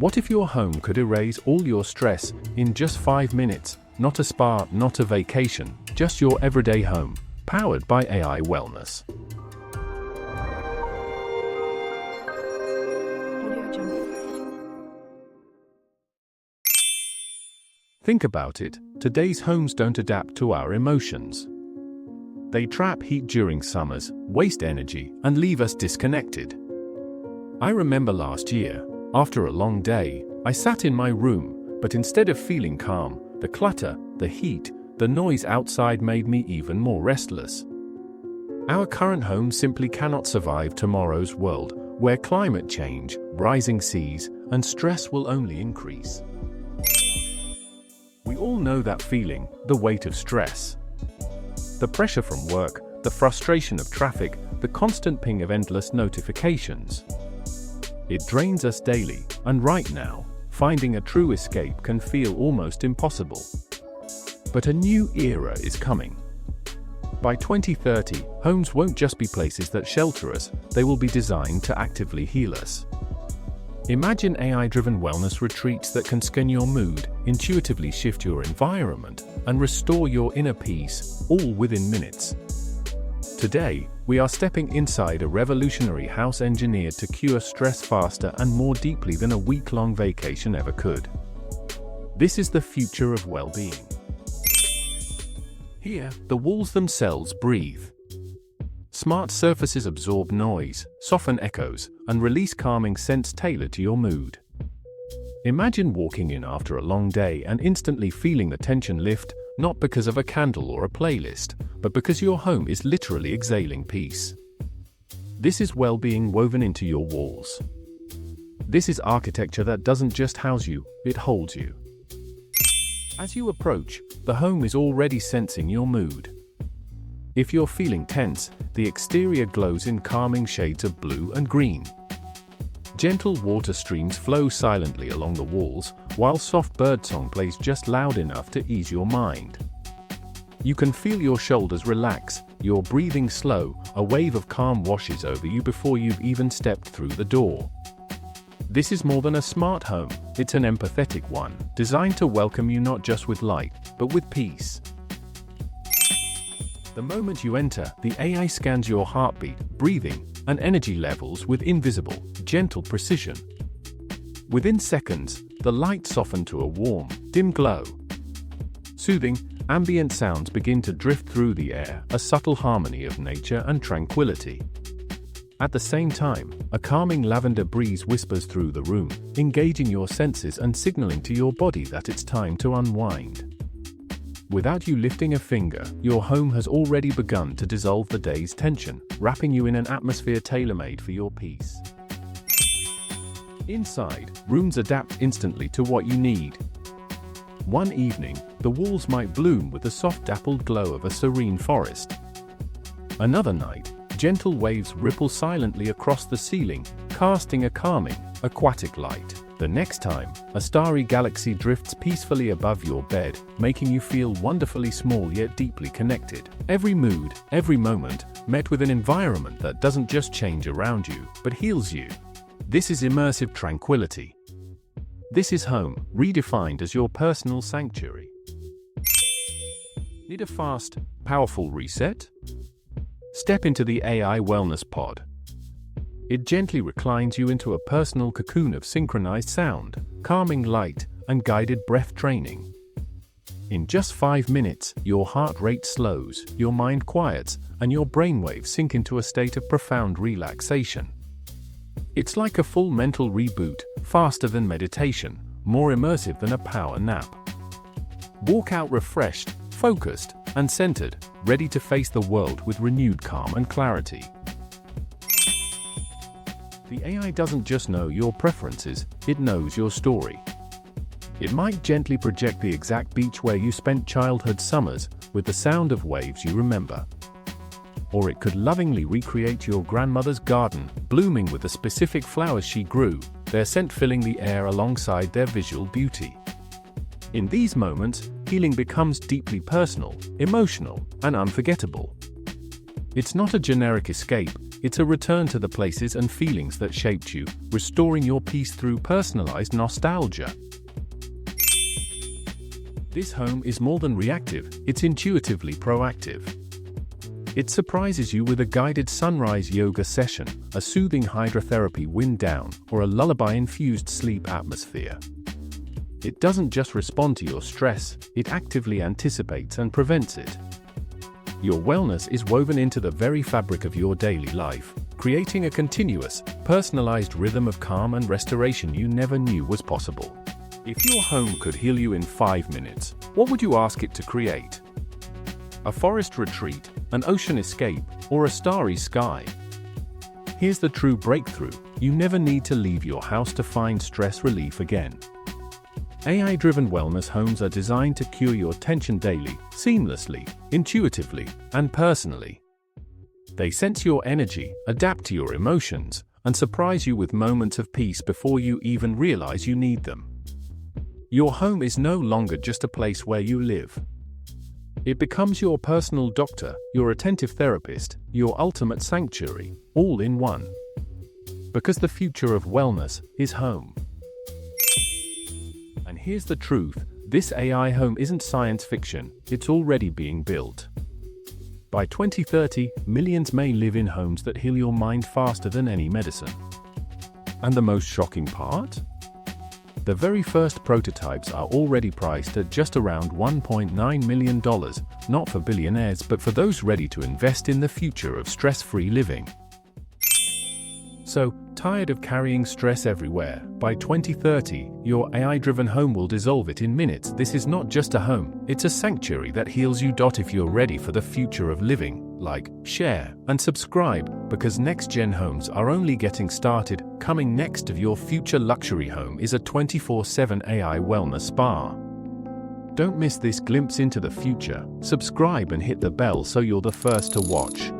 What if your home could erase all your stress in just 5 minutes? Not a spa, not a vacation, just your everyday home, powered by AI Wellness. Think about it, today's homes don't adapt to our emotions. They trap heat during summers, waste energy, and leave us disconnected. I remember last year, after a long day, I sat in my room, but instead of feeling calm, the clutter, the heat, the noise outside made me even more restless. Our current home simply cannot survive tomorrow's world, where climate change, rising seas, and stress will only increase. We all know that feeling, the weight of stress. The pressure from work, the frustration of traffic, the constant ping of endless notifications. It drains us daily, and right now, finding a true escape can feel almost impossible. But a new era is coming. By 2030, homes won't just be places that shelter us, they will be designed to actively heal us. Imagine AI-driven wellness retreats that can scan your mood, intuitively shift your environment, and restore your inner peace, all within minutes. Today, we are stepping inside a revolutionary house engineered to cure stress faster and more deeply than a week-long vacation ever could. This is the future of well-being. Here, the walls themselves breathe. Smart surfaces absorb noise, soften echoes, and release calming scents tailored to your mood. Imagine walking in after a long day and instantly feeling the tension lift, not because of a candle or a playlist, but because your home is literally exhaling peace. This is well-being woven into your walls. This is architecture that doesn't just house you, it holds you. As you approach, the home is already sensing your mood. If you're feeling tense, the exterior glows in calming shades of blue and green. Gentle water streams flow silently along the walls, while soft birdsong plays just loud enough to ease your mind. You can feel your shoulders relax, your breathing slow, a wave of calm washes over you before you've even stepped through the door. This is more than a smart home, it's an empathetic one, designed to welcome you not just with light, but with peace. The moment you enter, the AI scans your heartbeat, breathing, and energy levels with invisible, gentle precision. Within seconds, the light softens to a warm, dim glow. Soothing, ambient sounds begin to drift through the air, a subtle harmony of nature and tranquility. At the same time, a calming lavender breeze whispers through the room, engaging your senses and signaling to your body that it's time to unwind. Without you lifting a finger, your home has already begun to dissolve the day's tension, wrapping you in an atmosphere tailor-made for your peace. Inside, rooms adapt instantly to what you need. One evening, the walls might bloom with the soft dappled glow of a serene forest. Another night, gentle waves ripple silently across the ceiling, casting a calming, aquatic light. The next time, a starry galaxy drifts peacefully above your bed, making you feel wonderfully small yet deeply connected. Every mood, every moment, met with an environment that doesn't just change around you, but heals you. This is immersive tranquility. This is home, redefined as your personal sanctuary. Need a fast, powerful reset? Step into the AI Wellness Pod. It gently reclines you into a personal cocoon of synchronized sound, calming light, and guided breath training. In just 5 minutes, your heart rate slows, your mind quiets, and your brainwaves sink into a state of profound relaxation. It's like a full mental reboot, faster than meditation, more immersive than a power nap. Walk out refreshed, focused, and centered, ready to face the world with renewed calm and clarity. The AI doesn't just know your preferences, it knows your story. It might gently project the exact beach where you spent childhood summers, with the sound of waves you remember. Or it could lovingly recreate your grandmother's garden, blooming with the specific flowers she grew, their scent filling the air alongside their visual beauty. In these moments, healing becomes deeply personal, emotional, and unforgettable. It's not a generic escape, It's a return to the places and feelings that shaped you, restoring your peace through personalized nostalgia. This home is more than reactive, it's intuitively proactive. It surprises you with a guided sunrise yoga session, a soothing hydrotherapy wind down, or a lullaby-infused sleep atmosphere. It doesn't just respond to your stress, it actively anticipates and prevents it. Your wellness is woven into the very fabric of your daily life, creating a continuous, personalized rhythm of calm and restoration you never knew was possible. If your home could heal you in 5 minutes, what would you ask it to create? A forest retreat, an ocean escape, or a starry sky? Here's the true breakthrough: you never need to leave your house to find stress relief again. AI-driven wellness homes are designed to cure your tension daily, seamlessly, intuitively, and personally. They sense your energy, adapt to your emotions, and surprise you with moments of peace before you even realize you need them. Your home is no longer just a place where you live. It becomes your personal doctor, your attentive therapist, your ultimate sanctuary, all in one. Because the future of wellness is home. And here's the truth: this AI home isn't science fiction, it's already being built. By 2030, millions may live in homes that heal your mind faster than any medicine. And the most shocking part? The very first prototypes are already priced at just around $1.9 million, not for billionaires but for those ready to invest in the future of stress-free living. So, tired of carrying stress everywhere? By 2030, your AI-driven home will dissolve it in minutes. This is not just a home, it's a sanctuary that heals you. If you're ready for the future of living, like, share, and subscribe, because next-gen homes are only getting started. Coming next to your future luxury home is a 24/7 AI wellness spa. Don't miss this glimpse into the future. Subscribe and hit the bell so you're the first to watch.